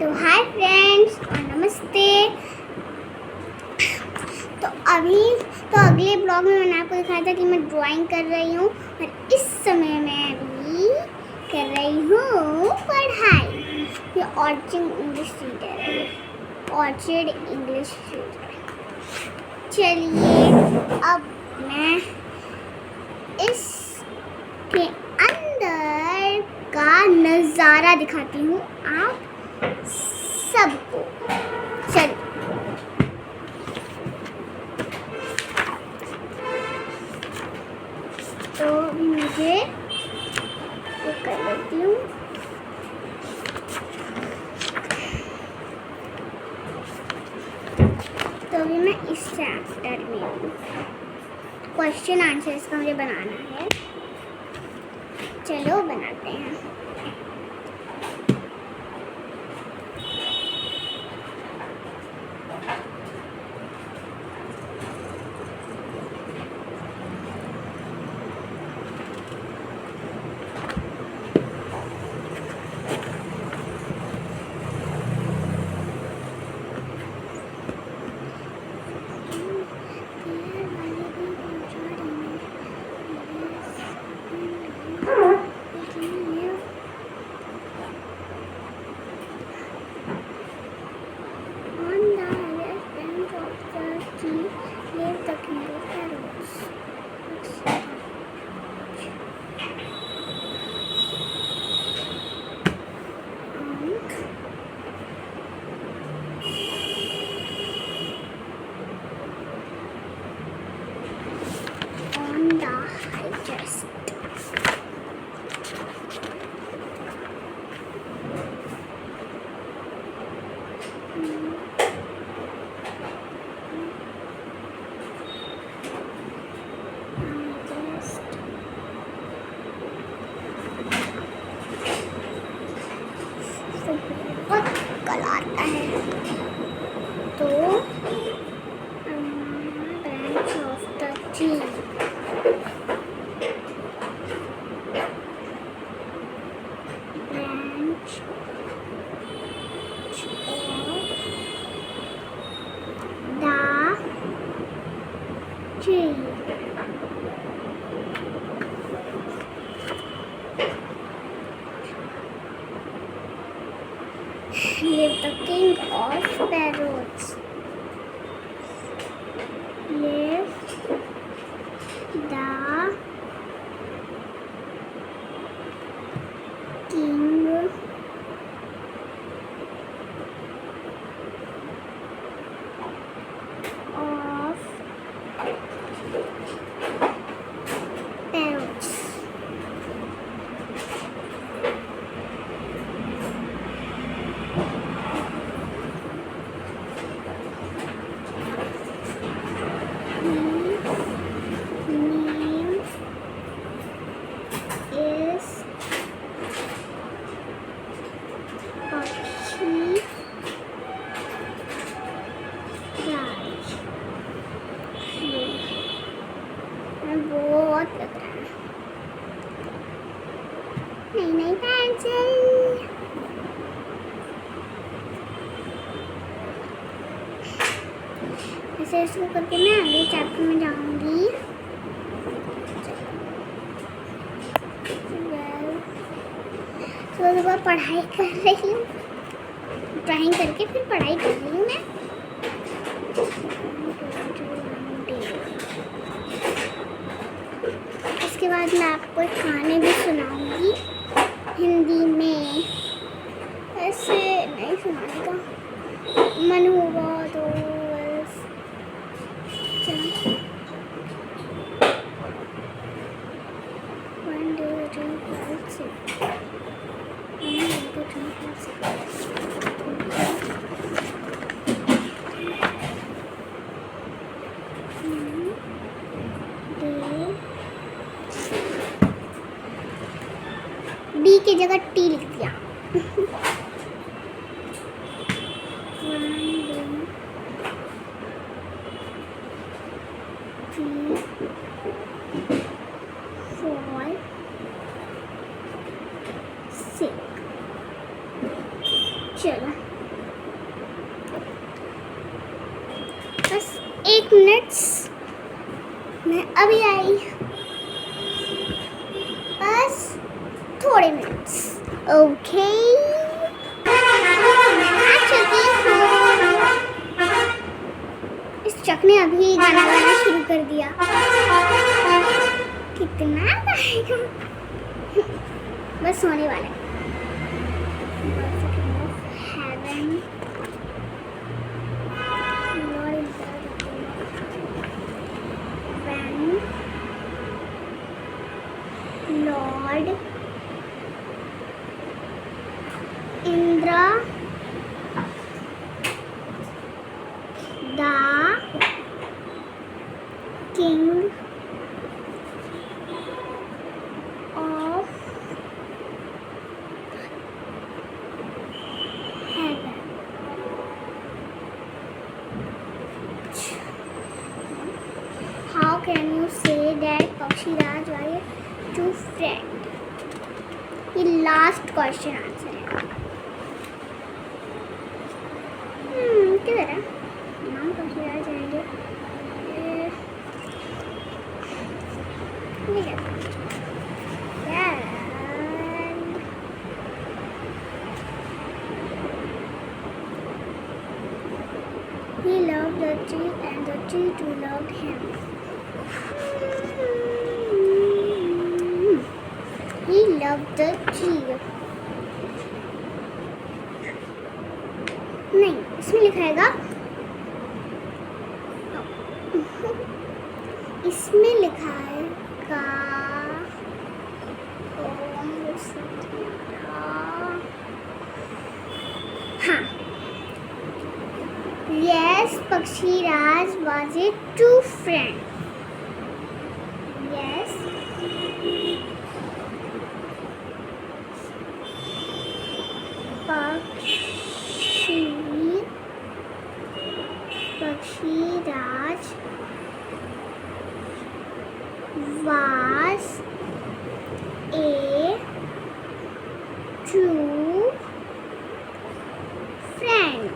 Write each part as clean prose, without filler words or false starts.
तो hi friends और नमस्ते। तो अगले ब्लॉग में मैंने आपको दिखाया था कि मैं ड्राइंग कर रही हूँ और इस समय मैं अभी कर रही हूँ पढ़ाई। ये ऑर्चिड इंग्लिश रीडर है, ऑर्चिड इंग्लिश रीडर। चलिए अब मैं इसके अंदर का नज़ारा दिखाती हूँ आप सबको। चलिए तो मुझे ये कर लेती हूँ। तो अभी मैं इस चैप्टर में हूँ। क्वेश्चन आंसर इसका मुझे बनाना है। चलो बनाते हैं। बहुत कलर आता है तो branch of the tree. Branch of the tree. Live the king of parrots. Live the king of parrots. बहुत लग रहा है। नहीं पेंसिल। ऐसे इसको करके मैं अगले चैप्टर में जाऊंगी। सुबह पढ़ाई कर रही हूँ, ड्राइंग करके फिर पढ़ाई कर रही हूँ मैं। इसके बाद मैं आपको एक कहानी भी सुनाऊंगी हिंदी में। ऐसे नहीं सुनाने का मन होगा तो बस चलो। 1 2 3 4 6 1 2 3 4 6 डी की जगह टी लिख दिया। 1 2 3 4 6 चलो 1 मिनट, मैं अभी आई, बस थोड़े मिनट्स। ओके, मैं चलती हूँ। इस चक ने अभी गाना गाना शुरू कर दिया। कितना गाएगा? बस सोने वाला है। Heaven, Lord, when Lord Indra the king of heaven how can you say that Pakshiraj was a true friend? ये लास्ट क्वेश्चन आंसर है। किधर है नाम? पक्षीराज जाएंगे। He loved the tree and the tree too loved him. He loved the tree. नहीं, इसमें लिखाएगा, इसमें लिखाएगा हाँ, yes, Pakshiraj was a true friend. Yes, Pakshiraj was a true friend.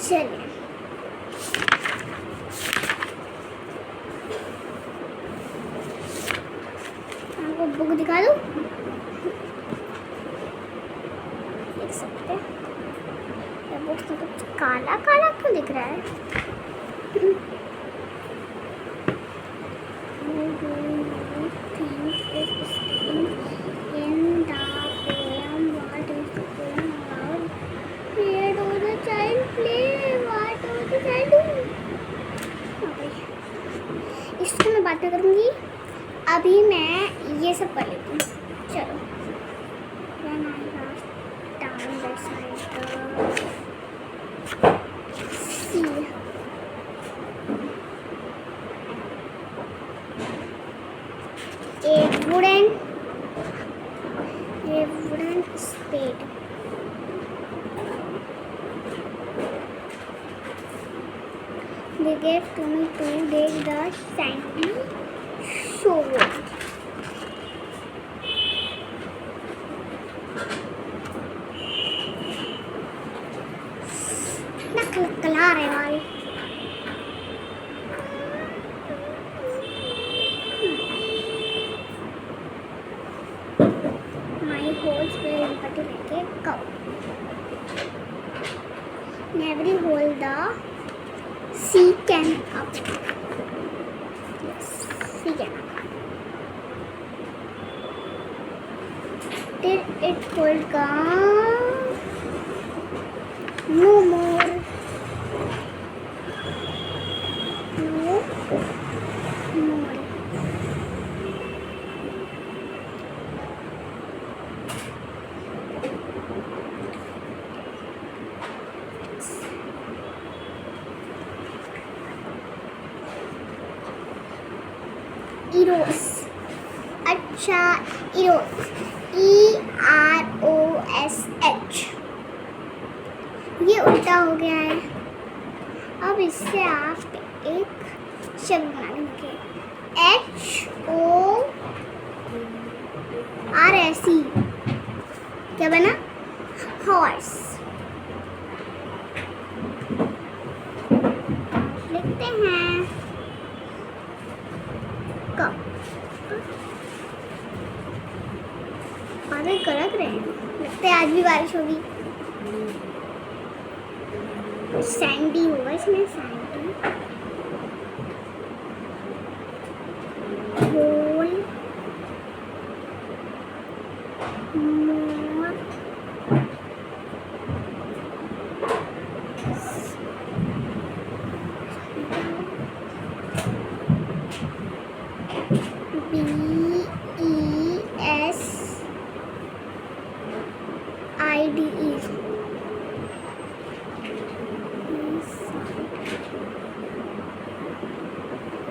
चलिए आपको बुक दिखा दूं, देख सकते हैं। ये बुक तो कुछ काला काला क्यों दिख रहा है? इसको मैं बातें करूँगी, अभी मैं ये सब कर लेती हूँ। चलो, When I was down beside the sea, a wooden spade they gave to me to dig the sandy shore. कला रहे भाई, my holes were empty like a cow. In every hole the sea can up. Yes, sea can up. Till it could come no more. No more. Eros. अच्छा, eros. EROSH. ये उल्टा हो गया है। अब इससे आप एक शब्द बनाएंगे, HORSE। क्या बना? हॉर्स लिखते हैं। कप बादल कड़क रहे हैं, लगता है आज भी बारिश होगी। सैंडी होगा इसमें, सैंडी। होल, मोर, BESIDE।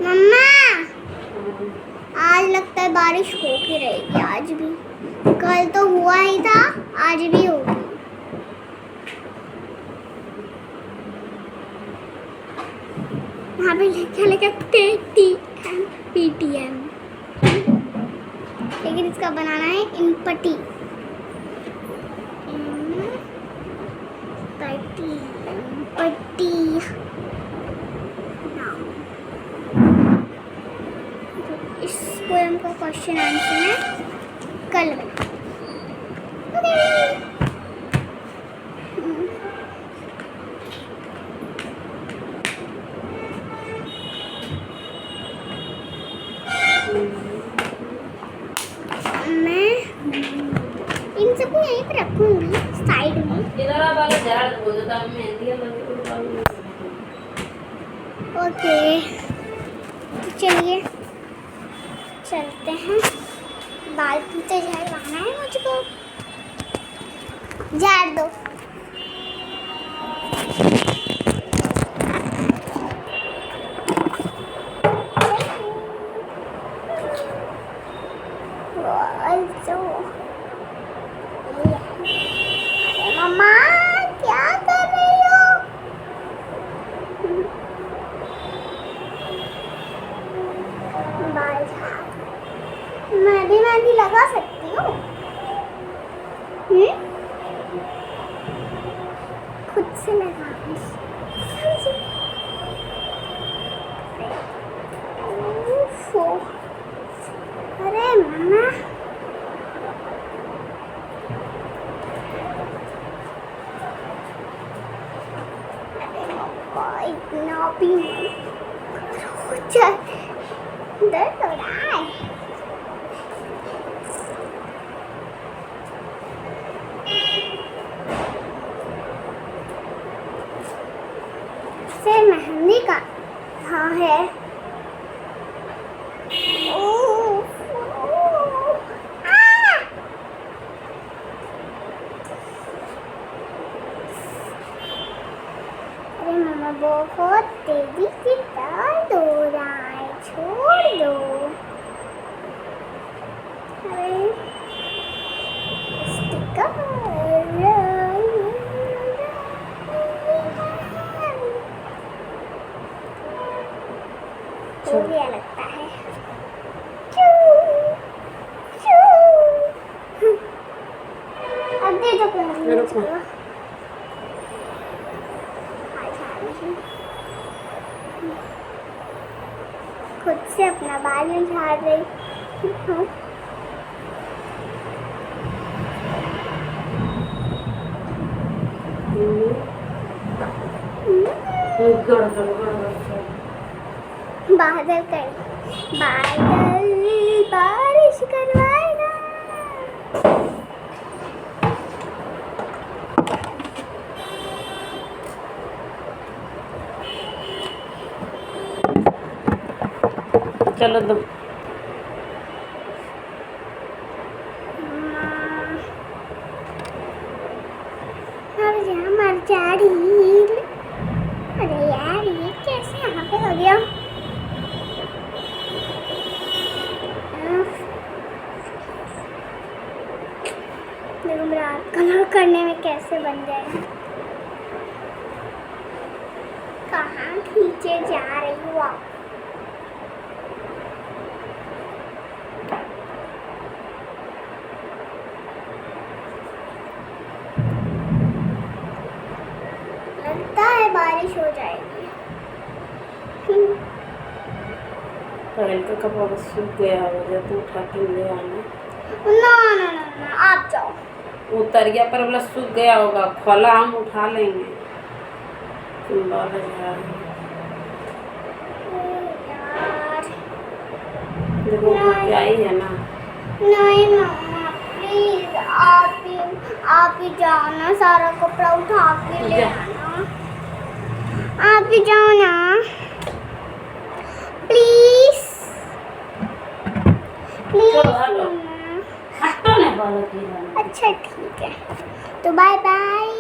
मम्मा आज लगता है बारिश हो के रहेगी, आज भी। कल तो हुआ ही था, आज भी होगी। यहाँ पे लिखा लिखा PTM, लेकिन इसका बनाना है इनपटी। पट्टी इस पोएम का क्वेश्चन आंसर है कल बना। मैं इन सबको यहीं पर रखूंगी साइड में। ओके, तो चलिए चलते हैं। बाल्टी से झाड़वाना है मुझको, झाड़ दो। मम्मा क्या कर रही हो? बाल मैं भी मेहंदी लगा सकती हूँ। खुद से लगाऊंगी। अरे मम्मा इतना भी दर्द हो रहा है। से मेहंदी का हाँ है। अरे मम्मा बहुत तेजी से दर्द हो रहा है, छोड़ दो। अरे स्टिकर बढ़िया लगता है। अब दे दो खुद से अपना बाल में झाड़ रही हूँ। बादल बारिश करवाएगा। चलो दो मर जा रही। अरे यार ये कैसे यहाँ पे हो गया? देखो मेरा कलर करने में कैसे बन जाए। कहाँ खींचे जा रही हो आप? पहल का कपड़ा बस सूख गया होगा, तो उठा के ले आना। ना ना ना ना, आप जाओ। उतरिया पर वाला सूख गया होगा, खोला हम उठा लेंगे। तुम बाहर जा रहे हो। यार देखो नहीं। आई है ना। नहीं मम्मा प्लीज, आप ही जाओ ना, सारा कपड़ा उठा के ले जा। आना। आप ही जाओ ना प्लीज प्लीज चलो, हटो। मम्मा। हटो ना बालक ही रहना। अच्छा ठीक है, तो बाय बाय।